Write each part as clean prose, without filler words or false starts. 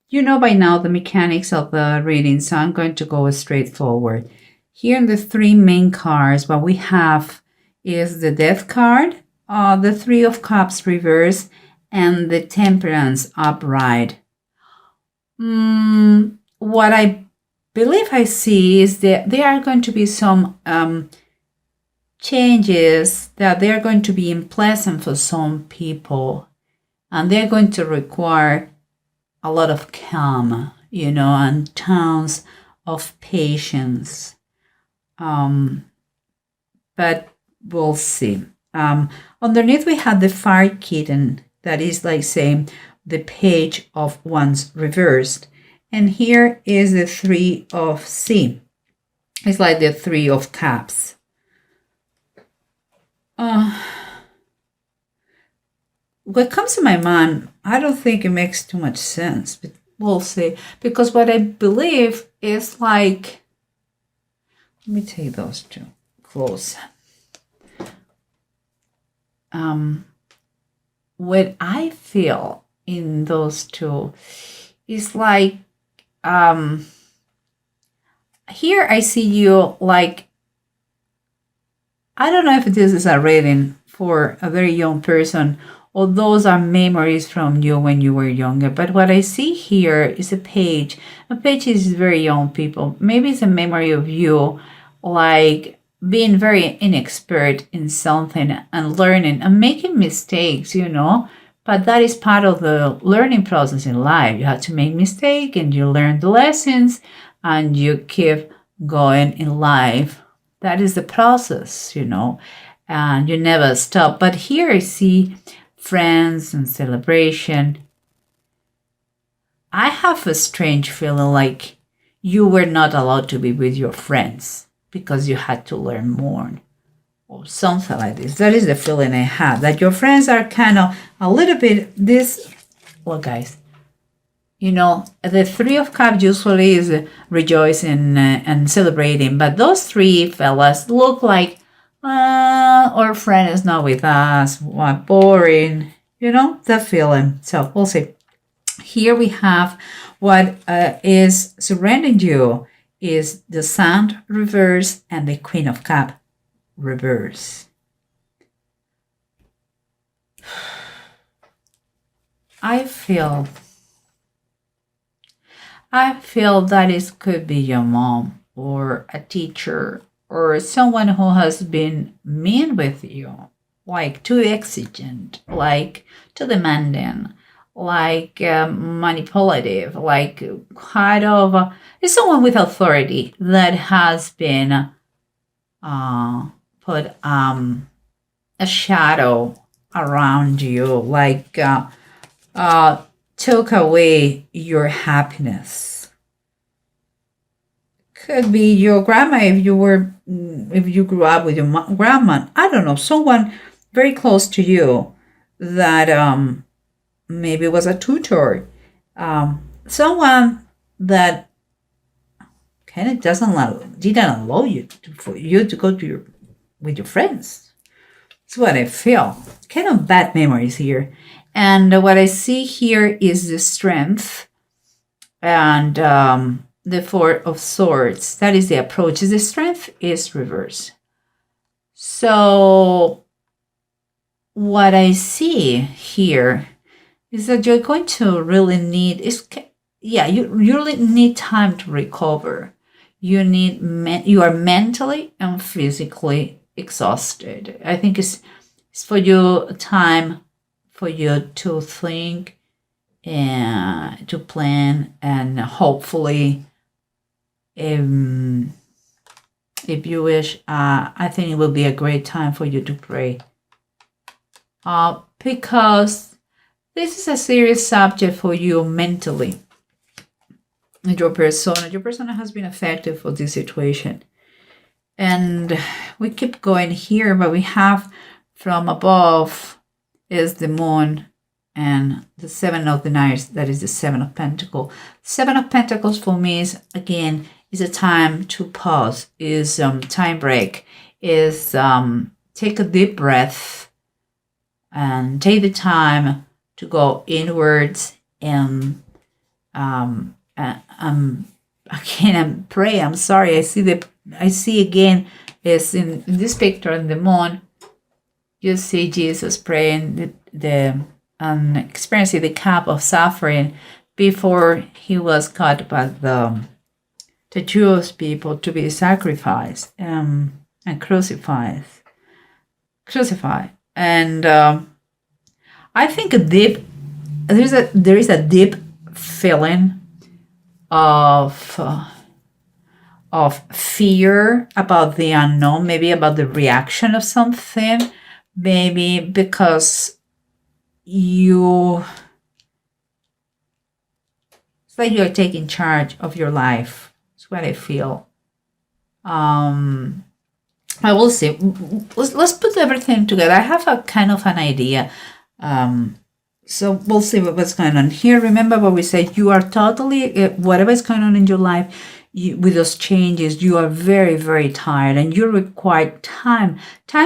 You know by now the mechanics of the reading, so I'm going to go straight forward. Here in the three main cards, what we have is the Death card, the Three of Cups reverse, and the Temperance upright. What I believe I see is that there are going to be some changes that they're going to be unpleasant for some people, and they're going to require a lot of calm, and tons of patience. But we'll see. Underneath we have the Fire Kitten, that is like saying the Page of Wands reversed. And here is the Three of Sea. It's like the Three of Cups. What comes to my mind, I don't think it makes too much sense, but we'll see. Because what I believe is like, let me take those two close. What I feel in those two is like, here I see you like, I don't know if this is a reading for a very young person, or those are memories from you when you were younger. But what I see here is a page. A page is very young people. Maybe it's a memory of you, like being very inexpert in something and learning and making mistakes, But that is part of the learning process in life. You have to make mistakes and you learn the lessons and you keep going in life. That is the process, and you never stop. But here I see friends and celebration. I have a strange feeling like you were not allowed to be with your friends because you had to learn more or something like this. That is the feeling I had, that your friends are kind of a little bit this. Well, guys, the Three of Cups usually is rejoicing and celebrating, but those three fellas look like, our friend is not with us, what boring, the feeling. So we'll see. Here we have what is surrounding you is the Sun reverse and the Queen of Cups reverse. I feel that it could be your mom or a teacher or someone who has been mean with you, like too exigent, like too demanding, like manipulative, like kind of it's someone with authority that has been put a shadow around you, like took away your happiness. Could be your grandma if you grew up with your grandma. I don't know, someone very close to you that maybe was a tutor, someone that kind of didn't allow you for you to go with your friends. That's what I feel. Kind of bad memories here. And what I see here is the Strength and the Four of Swords. That is the approach. The Strength is reverse. So what I see here is that you're going to really need you really need time to recover. You are mentally and physically exhausted. I think it's for you time for you to think and to plan, and hopefully if you wish, I think it will be a great time for you to pray, because this is a serious subject for you mentally. Your persona has been affected for this situation. And we keep going here, but we have from above is the Moon and the Seven of the Knights, that is the Seven of Pentacles. Seven of Pentacles for me is, again, is a time to pause, is time break, is take a deep breath and take the time to go inwards and Again, I'm pray. I'm sorry. I see again is in this picture in the moon. You see Jesus praying the experiencing the cup of suffering before he was caught by the Jewish people to be sacrificed and crucified. And I think there is a deep feeling of fear about the unknown, maybe about the reaction of something, maybe because it's like you're taking charge of your life. That's what I feel. I will see. Let's put everything together. I have a kind of an idea. So we'll see what's going on here. Remember what we said. You are totally, whatever is going on in your life, with those changes, you are very, very tired, and you require time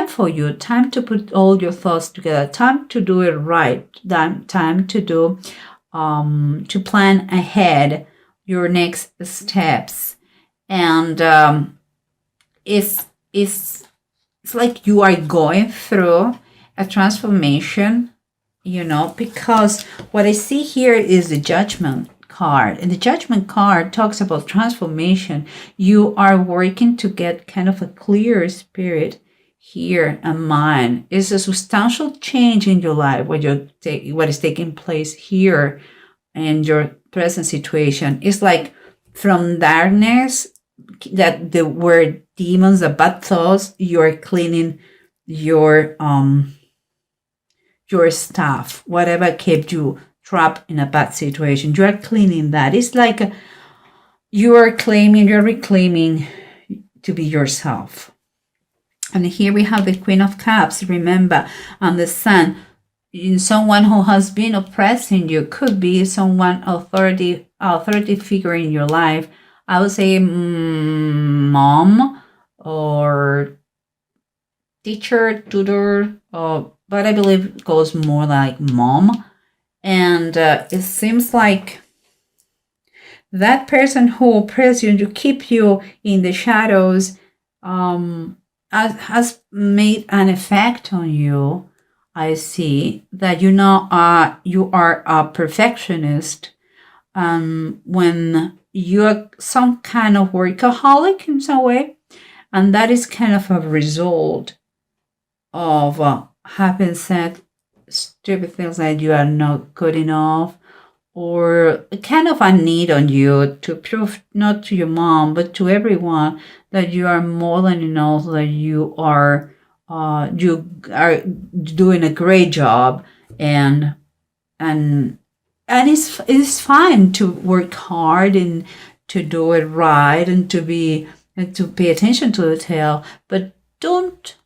for you, time to put all your thoughts together, time to do it right, time to do, to plan ahead your next steps. And it's like you are going through a transformation, because what I see here is the Judgment card, and the Judgment card talks about transformation. You are working to get kind of a clear spirit here and mind. It's a substantial change in your life what is taking place here in your present situation. It's like from darkness, that the word demons, the bad thoughts, you're cleaning your stuff, whatever kept you trapped in a bad situation. You are cleaning that. It's like you're reclaiming to be yourself. And here we have the Queen of Cups, remember, and the Sun. In someone who has been oppressing you, could be someone authority figure in your life. I would say mom or teacher, tutor, but I believe it goes more like mom. And it seems like that person who oppresses you, to keep you in the shadows, has made an effect on you. I see that you are a perfectionist. When you're some kind of workaholic in some way, and that is kind of a result of having said stupid things like you are not good enough, or kind of a need on you to prove, not to your mom, but to everyone, that you are more than enough, that you are doing a great job, and it's fine to work hard and to do it right and to pay attention to detail, but don't.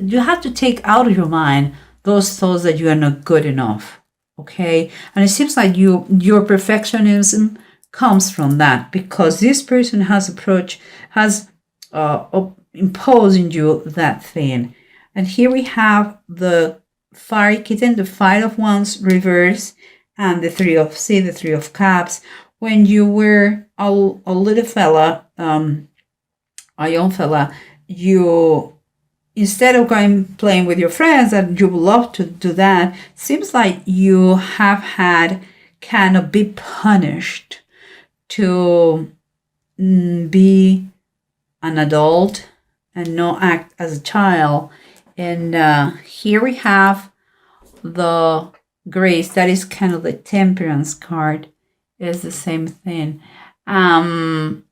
You have to take out of your mind those thoughts that you are not good enough. Okay, and it seems like your perfectionism comes from that, because this person has imposed in you that thing. And here we have the Fire Kitten, the Five of Wands reverse, and the Three of Cups. When you were a little fella, a young fella, you, instead of playing with your friends, and you would love to do that, seems like you have had kind of be punished to be an adult and not act as a child. And here we have the Grace. That is kind of the Temperance card. Is the same thing. And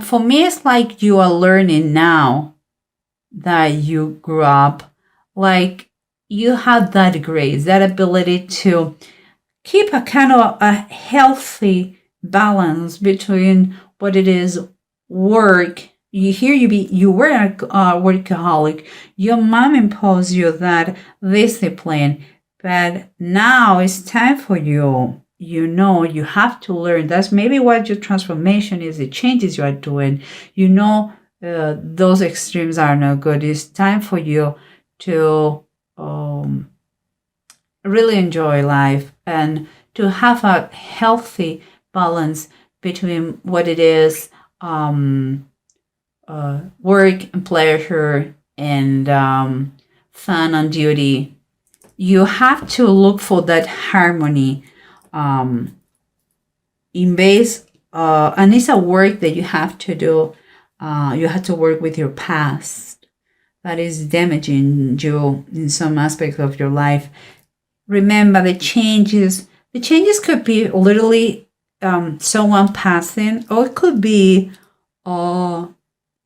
for me, it's like you are learning now that you grew up, like you had that grace, that ability to keep a kind of a healthy balance between what it is work. You were a workaholic. Your mom imposed you that discipline, but now it's time for you. You have to learn. That's maybe what your transformation is, the changes you are doing. Those extremes are not good. It's time for you to really enjoy life and to have a healthy balance between what it is work and pleasure and fun and duty. You have to look for that harmony in base, and it's a work that you have to do. You have to work with your past that is damaging you in some aspects of your life. Remember the changes. The changes could be literally someone passing, or it could be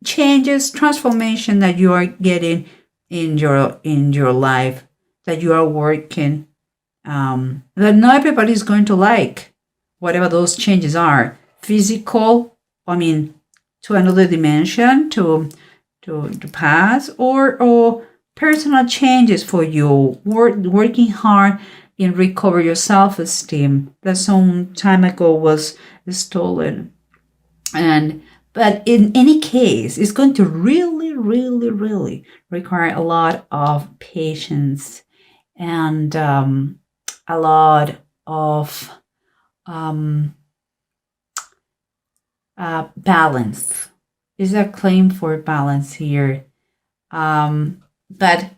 changes, transformation that you are getting in your life, that you are working, that not everybody is going to like, whatever those changes are. Physical, I mean, to another dimension, to pass, or personal changes for you, working hard in recover your self-esteem that some time ago was stolen. But in any case, it's going to really, really, really require a lot of patience and a lot of balance. Is a claim for balance here. But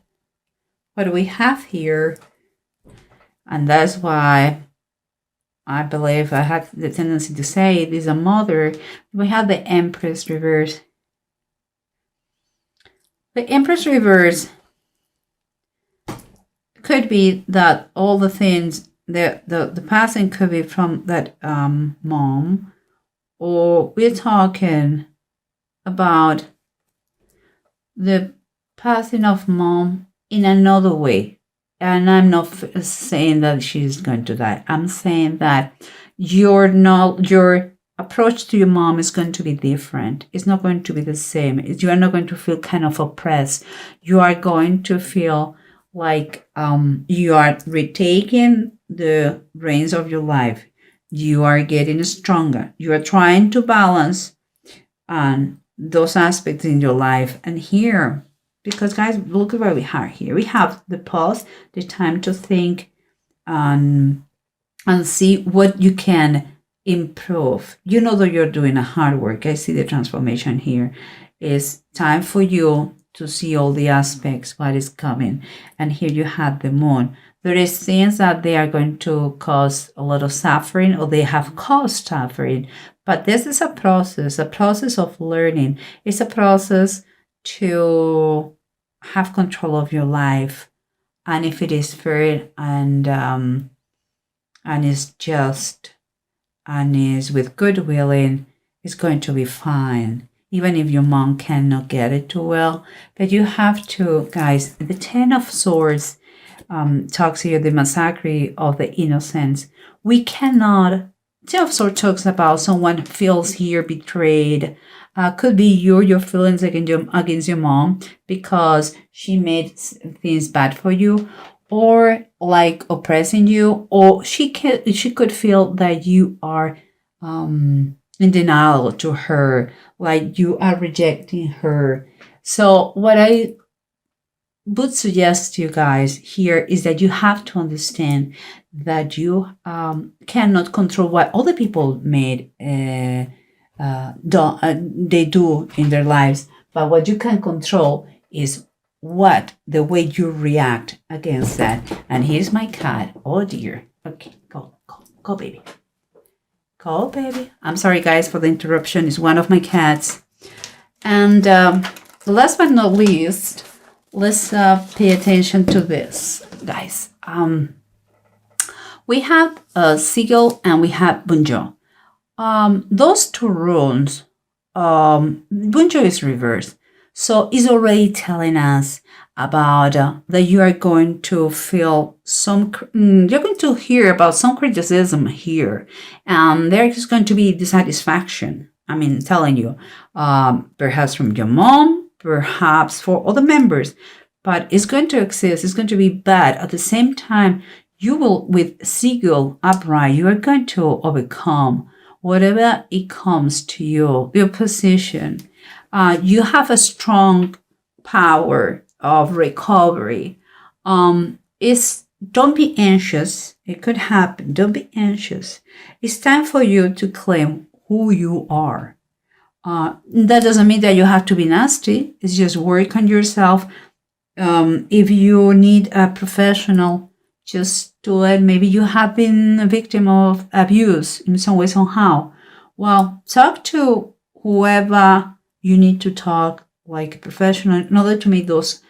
what we have here, and that's why I believe I have the tendency to say it is a mother. We have the Empress reverse. The Empress reverse could be that all the things, the passing could be from that mom, or we're talking about the passing of mom in another way. And I'm not saying that she's going to die. I'm saying that your approach to your mom is going to be different. It's not going to be the same. You are not going to feel kind of oppressed. You are going to feel like you are retaking the reins of your life. You are getting stronger. You are trying to balance those aspects in your life. And here, because guys, look at what we have here. We have the pause, the time to think and see what you can improve. You know that you're doing a hard work. I see the transformation here. It's time for you to see all the aspects, what is coming. And here you have the moon. There is things that they are going to cause a lot of suffering, or they have caused suffering. But this is a process of learning. It's a process to have control of your life, and if it is fair and is just and is with goodwilling, it's going to be fine. Even if your mom cannot get it too well, but you have to, guys. The Ten of Swords talks here the massacre of the innocents. We cannot. Ten of Swords talks about someone feels here betrayed. Could be your feelings against your mom because she made things bad for you, or like oppressing you, or she could feel that you are in denial to her, like you are rejecting her. So what I would suggest to you guys here is that you have to understand that you cannot control what other people made. They do in their lives, but what you can control is the way you react against that. And here's my cat. Oh dear. Okay, go baby, I'm sorry guys for the interruption. It's one of my cats. And last but not least, let's pay attention to this, guys. We have Seagull and we have Bunjo. Those two runes, Bunjo is reversed. So it's already telling us about that you are going to feel you're going to hear about some criticism here. And there is going to be dissatisfaction. I mean, telling you, perhaps from your mom, perhaps for other members, but it's going to exist. It's going to be bad. At the same time, you will, with Seagull upright, you are going to overcome whatever it comes to you, your position. You have a strong power of recovery. Don't be anxious It could happen. Don't be anxious. It's time for you to claim who you are. That doesn't mean that you have to be nasty. It's just work on yourself. If you need a professional, just do it. Maybe you have been a victim of abuse in some way, somehow. Well, talk to whoever you need to talk, like a professional, in order to make those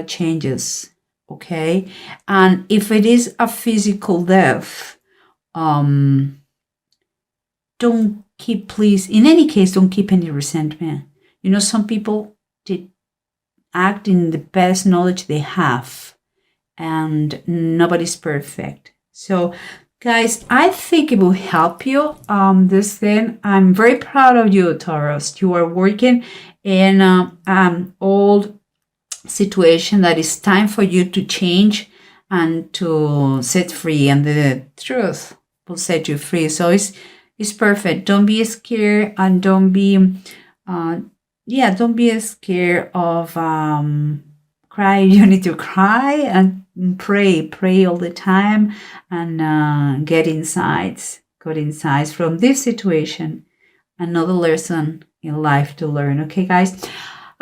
changes. Okay. And if it is a physical death, don't keep, please, in any case, don't keep any resentment. You know, some people did act in the best knowledge they have, and nobody's perfect. So, guys, I think it will help you. This thing, I'm very proud of you, Taurus. You are working in an old situation that is time for you to change and to set free, and the truth will set you free. So it's perfect. Don't be scared, and don't be don't be scared of cry. You need to cry and pray all the time, and get insights, good insights from this situation. Another lesson in life to learn. Okay, guys,